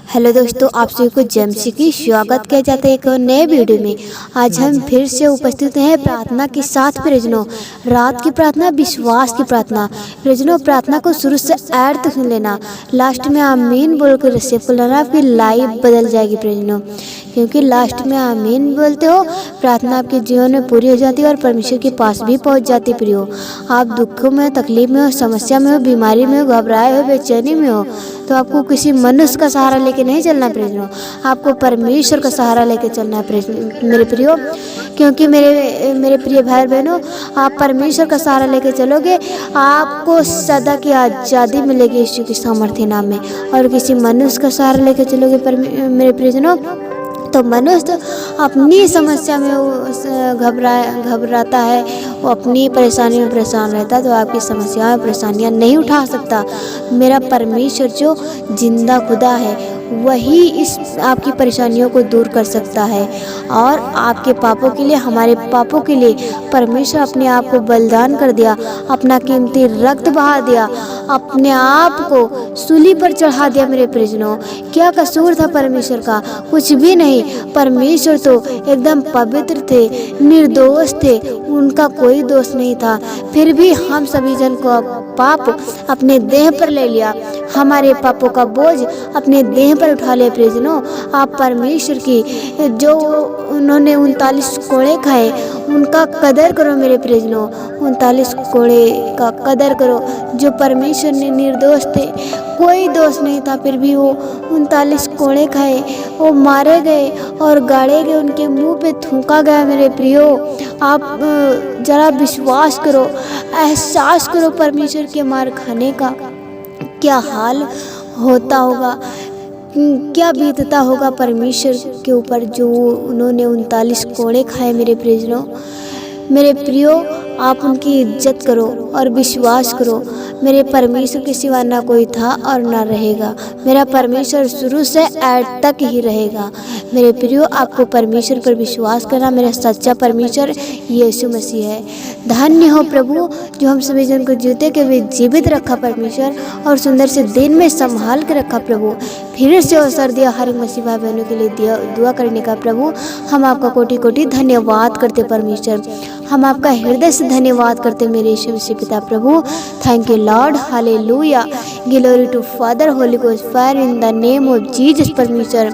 Hello दोस्तों, आप सभी को जमसी की स्वागत किया जाता है एक और नए वीडियो में। आज हम फिर से उपस्थित हैं प्रार्थना के साथ। प्रियजनों, रात की प्रार्थना, विश्वास की प्रार्थना। प्रियजनों, प्रार्थना को शुरू से ऐड तक सुन लेना, लास्ट में आमीन बोलकर रिसीव कर लेना, आपकी लाइफ बदल जाएगी। प्रियजनों, क्योंकि लास्ट में आमीन बोलते हो, प्रार्थना आपके जीवन में पूरी हो जाती है और परमेश्वर के पास भी पहुंच जाती। प्रियो, आप दुखों में, तकलीफ में हो, समस्या में हो, बीमारी में हो, घबराए हो, बेचैनी में हो, तो आपको किसी मनुष्य का सहारा लेके नहीं चलना प्रियो, आपको परमेश्वर का सहारा लेके चलना है मेरे प्रियो। क्योंकि मेरे प्रिय भाई बहनों, आप परमेश्वर का सहारा लेके चलोगे, आपको सदा की आज़ादी मिलेगी यीशु के सामर्थ्य नाम में। और किसी मनुष्य का सहारा लेके चलोगे मेरे प्रियजनों, तो मनुष्य अपनी समस्या में घबराता है, वो अपनी परेशानी में परेशान रहता है, तो आपकी समस्याएं परेशानियां नहीं उठा सकता। मेरा परमेश्वर जो जिंदा खुदा है, वही इस आपकी परेशानियों को दूर कर सकता है। और आपके पापों के लिए, हमारे पापों के लिए परमेश्वर अपने आप को बलिदान कर दिया, अपना कीमती रक्त बहा दिया, अपने आप को सूली पर चढ़ा दिया। मेरे प्रियजनों, क्या कसूर था परमेश्वर का? कुछ भी नहीं। परमेश्वर तो एकदम पवित्र थे, निर्दोष थे, उनका कोई दोष नहीं था। फिर भी हम सभी जन को पाप अपने देह पर ले लिया, हमारे पापों का बोझ अपने देह पर उठा लिया। प्रियजनों, आप परमेश्वर की जो उन्होंने 39 कोड़े खाए, उनका कदर करो मेरे प्रियजनों। 39 कोड़े का कदर करो। जो परमेश्वर ने निर्दोष थे, कोई दोष नहीं था, फिर भी वो 39 कोड़े खाए, वो मारे गए और गाड़े गए, उनके मुंह पे थूका गया। मेरे प्रियो, आप जरा विश्वास करो, एहसास करो परमेश्वर के मार खाने का क्या हाल होता होगा, क्या बीतता होगा परमेश्वर के ऊपर जो उन्होंने 39 कोड़े खाए। मेरे प्रियजनों, मेरे प्रियो, आप उनकी इज्जत करो और विश्वास करो। मेरे परमेश्वर के सिवा ना कोई था और ना रहेगा। मेरा परमेश्वर शुरू से ऐड तक ही रहेगा। मेरे प्रियो, आपको परमेश्वर पर विश्वास करना, मेरा सच्चा परमेश्वर यीशु मसीह है। धन्य हो प्रभु, जो हम सभी जन को जीते के भी जीवित रखा परमेश्वर, और सुंदर से दिन में संभाल के रखा प्रभु। फिर से अवसर दिया हर एक मसीह भाई बहनों के लिए दुआ करने का प्रभु। हम आपका कोटि कोटि धन्यवाद करते परमेश्वर, हम आपका हृदय से धन्यवाद करते मेरे यीशु मसीह पिता प्रभु। Thank you lord, hallelujah, glory to father, holy ghost fire in the name of Jesus. परमेश्वर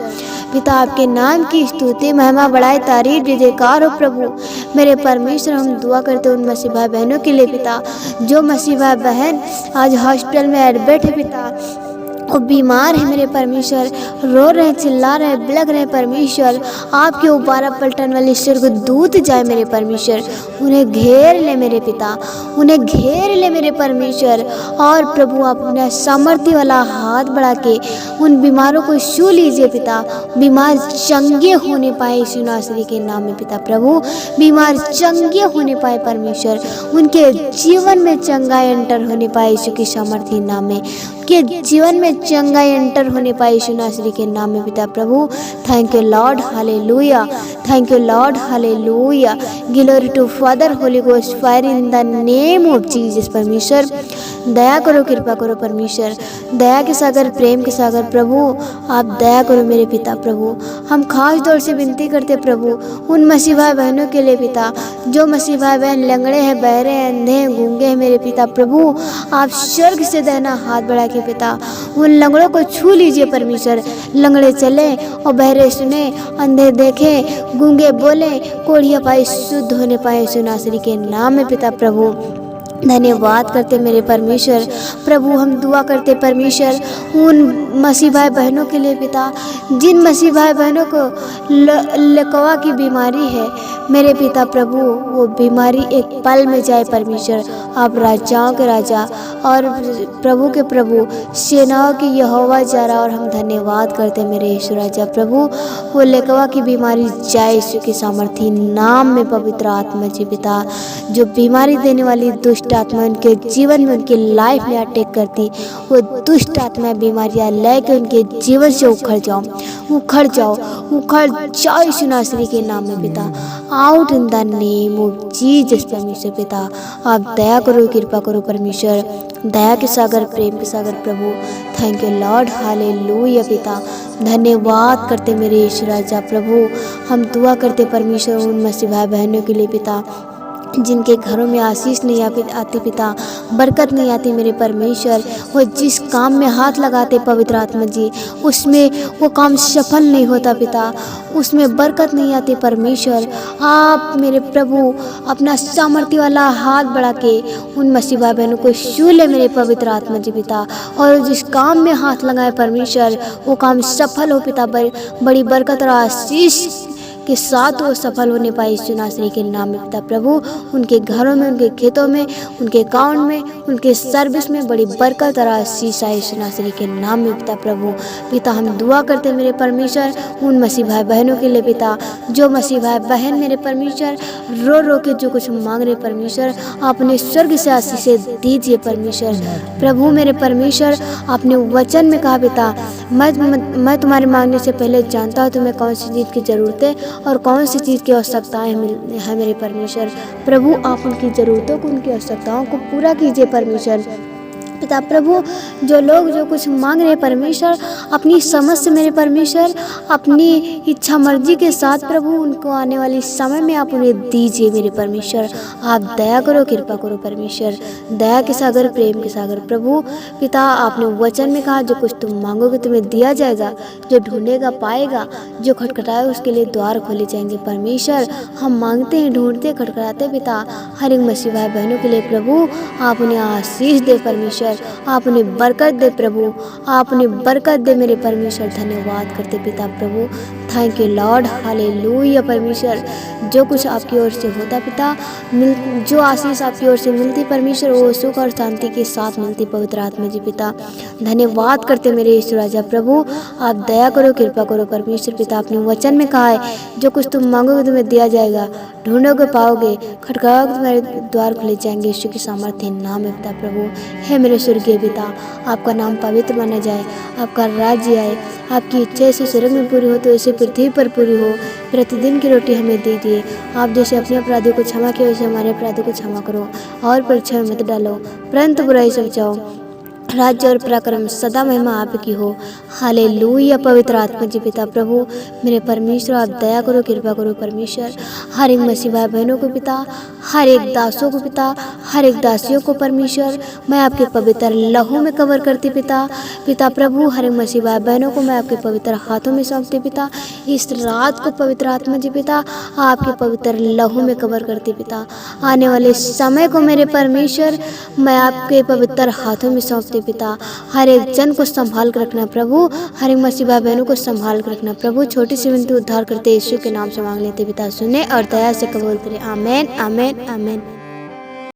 पिता, आपके नाम की स्तुति, महिमा, बड़ाई, तारीफ, जय जयकार हो प्रभु। मेरे परमेश्वर, हम दुआ करते उन मसीह भाई बहनों के लिए पिता, जो मसीह भाई बहन आज हॉस्पिटल में एडमिट है पिता, वो बीमार है मेरे परमेश्वर, रो रहे, चिल्ला रहे, बिलख रहे परमेश्वर। आपके ऊपर पलटन वाले ईश्वर को दूत जाए मेरे परमेश्वर, उन्हें घेर ले मेरे पिता, उन्हें घेर ले मेरे परमेश्वर। और प्रभु, आप अपना सामर्थ्य वाला हाथ बढ़ा के उन बीमारों को छू लीजिए पिता। बीमार चंगे होने पाए यीशु नासरी के नाम में पिता प्रभु, बीमार चंगे होने पाए परमेश्वर, उनके जीवन में चंगाई एंटर होने पाए यीशु के सामर्थ्य नाम में, के जीवन में चंगाई एंटर होने पाए यीशु नासरी के नाम में पिता प्रभु। Thank you lord, hallelujah, thank you lord, hallelujah, glory to father, holy ghost fire in the name of Jesus. परमेश्वर दया करो, कृपा करो परमेश्वर, दया के सागर, प्रेम के सागर प्रभु, आप दया करो मेरे पिता प्रभु। हम खास तौर से विनती करते प्रभु उन मसीह भाई बहनों के लिए पिता, जो मसीह भाई बहन लंगड़े हैं, बहरे हैं, अंधे हैं, गूंगे हैं मेरे पिता प्रभु। आप स्वर्ग से दाहिना हाथ बढ़ा के पिता उन लंगड़ों को छू लीजिए परमेश्वर। लंगड़े चले और बहरे सुने, अंधे देखे, गूंगे बोले, कोढ़िया पाए शुद्ध होने पाए यीशु नासरी के नाम में पिता प्रभु। धन्यवाद करते मेरे परमेश्वर प्रभु। हम दुआ करते परमेश्वर उन मसीह भाई बहनों के लिए पिता, जिन मसीह भाई बहनों को लकवा की बीमारी है मेरे पिता प्रभु, वो बीमारी एक पल में जाए परमेश्वर। आप राजाओं के राजा और प्रभु के प्रभु, सेनाओं की यहोवा जारा, और हम धन्यवाद करते मेरे यीशु राजा प्रभु। वो लकवा की बीमारी जाए यीशु के सामर्थ्य नाम में पवित्र आत्मा जी पिता। जो बीमारी देने वाली दुष्ट आत्मा उनके जीवन में, उनकी लाइफ में अटैक करती, वो दुष्ट आत्मा बीमारियां लेके उनके जीवन से उखड़ जाओ, उखड़ जाओ, उखड़ जाओ यीशु नासरी के नाम में पिता। Out in the name of Jesus परमेश्वर पिता। आप दया करो, कृपा करो परमेश्वर, दया के सागर, प्रेम के सागर प्रभु। थैंक यू लॉर्ड, हालेलुया पिता। धन्यवाद करते मेरे यीशु राजा प्रभु। हम दुआ करते परमेश्वर उन मसीह भाई बहनों के लिए पिता, जिनके घरों में आशीष नहीं आती पिता, बरकत नहीं आती मेरे परमेश्वर। वो जिस काम में हाथ लगाते पवित्र आत्मा जी, उसमें वो काम सफल नहीं होता पिता, उसमें बरकत नहीं आती परमेश्वर। आप मेरे प्रभु अपना सामर्थ्य वाला हाथ बढ़ा के उन मसीह भाई बहनों को छू ले मेरे पवित्र आत्मा जी पिता, और जिस काम में हाथ लगाए परमेश्वर वो काम सफल हो पिता, बड़ी बरकत और आशीष के साथ वो सफल होने पाए यीशु नासरी के नाम में पिता प्रभु। उनके घरों में, उनके खेतों में, उनके अकाउंट में, उनके सर्विस में बड़ी बरकत और आशीष आए यीशु नासरी के नाम में पिता प्रभु। पिता हम दुआ करते मेरे परमेश्वर उन मसीह भाई बहनों के लिए पिता, जो मसीह भाई बहन मेरे परमेश्वर रो रो के जो कुछ मांग रहे परमेश्वर, आपने स्वर्ग से आशीष दीजिए परमेश्वर प्रभु। मेरे परमेश्वर आपने वचन में कहा पिता, मैं तुम्हारे मांगने से पहले जानता हूँ तुम्हें कौन सी चीज़ की ज़रूरत है और कौन सी चीज़ की आवश्यकताएं है मेरे परमेश्वर प्रभु। आप उनकी ज़रूरतों को, उनकी आवश्यकताओं को पूरा कीजिए परमेश्वर पिता प्रभु। जो लोग जो कुछ मांग रहे परमेश्वर अपनी समझ से मेरे परमेश्वर, अपनी इच्छा मर्जी के साथ प्रभु, उनको आने वाले समय में आप उन्हें दीजिए मेरे परमेश्वर। आप दया करो, कृपा करो परमेश्वर, दया के सागर, प्रेम के सागर प्रभु पिता। आपने वचन में कहा जो कुछ तुम मांगोगे तुम्हें दिया जाएगा, जो ढूंढेगा पाएगा, जो खटखटाए उसके लिए द्वार खोले जाएंगे परमेश्वर। हम मांगते हैं, ढूंढते, खटखटाते पिता हर एक मसीह भाई बहनों के लिए प्रभु। आप उन्हें आशीष दे परमेश्वर, आप उन्हें बरकत दे प्रभु, आप उन्हें बरकत दे मेरे परमेश्वर। धन्यवाद करते पिता प्रभु, थैंक यू लॉर्ड, हालेलुया परमेश्वर। जो कुछ आपकी ओर से होता पिता, जो आशीष आपकी ओर से मिलती परमेश्वर, वो सुख और शांति के साथ मिलती पवित्र आत्मा जी पिता। धन्यवाद करते मेरे यीशु राजा प्रभु। आप दया करो, कृपा करो परमेश्वर पिता। अपने वचन में कहा है जो कुछ तुम मांगोगे तुम्हें दिया जाएगा, ढूंढोगे पाओगे, खटखटाओगे तुम्हारे द्वार खुले जाएंगे यीशु के सामर्थ्य नाम में पिता प्रभु। हे मेरे स्वर्गीय पिता, आपका नाम पवित्र माना जाए, आपका राज्य आए, आपकी इच्छा ऐसे स्वर्ग में पूरी हो तो ऐसे पृथ्वी पर पूरी हो। प्रतिदिन की रोटी हमें दीजिए, आप जैसे अपने अपराधियों को क्षमा किया वैसे हमारे अपराधियों को क्षमा करो, और परीक्षा में मत डालो परंतु बुराई से बचाओ। राज्य और पराक्रम सदा महिमा आपकी हो, हालेलुया पवित्र आत्मा जी पिता प्रभु। मेरे परमेश्वर आप दया करो, कृपा करो परमेश्वर। हर एक मसीह भाई बहनों को पिता, हर एक दासों को पिता, हर एक दासियों को परमेश्वर मैं आपके पवित्र लहू में कवर करती पिता प्रभु। हर एक मसीह भाई बहनों को मैं आपके पवित्र हाथों में सौंपती पिता। इस रात को पवित्र आत्मा जी पिता आपके पवित्र लहू में कवर करती पिता। आने वाले समय को मेरे परमेश्वर मैं आपके पवित्र हाथों में सौंपती पिता। हर एक जन को संभाल कर रखना प्रभु, हर एक मसीह भाई बहनों को संभाल कर रखना प्रभु। छोटी सी विनती उद्धार करते यीशु के नाम से मांग लेते पिता, सुने और दया से कबूल करे। आमेन आमेन आमेन।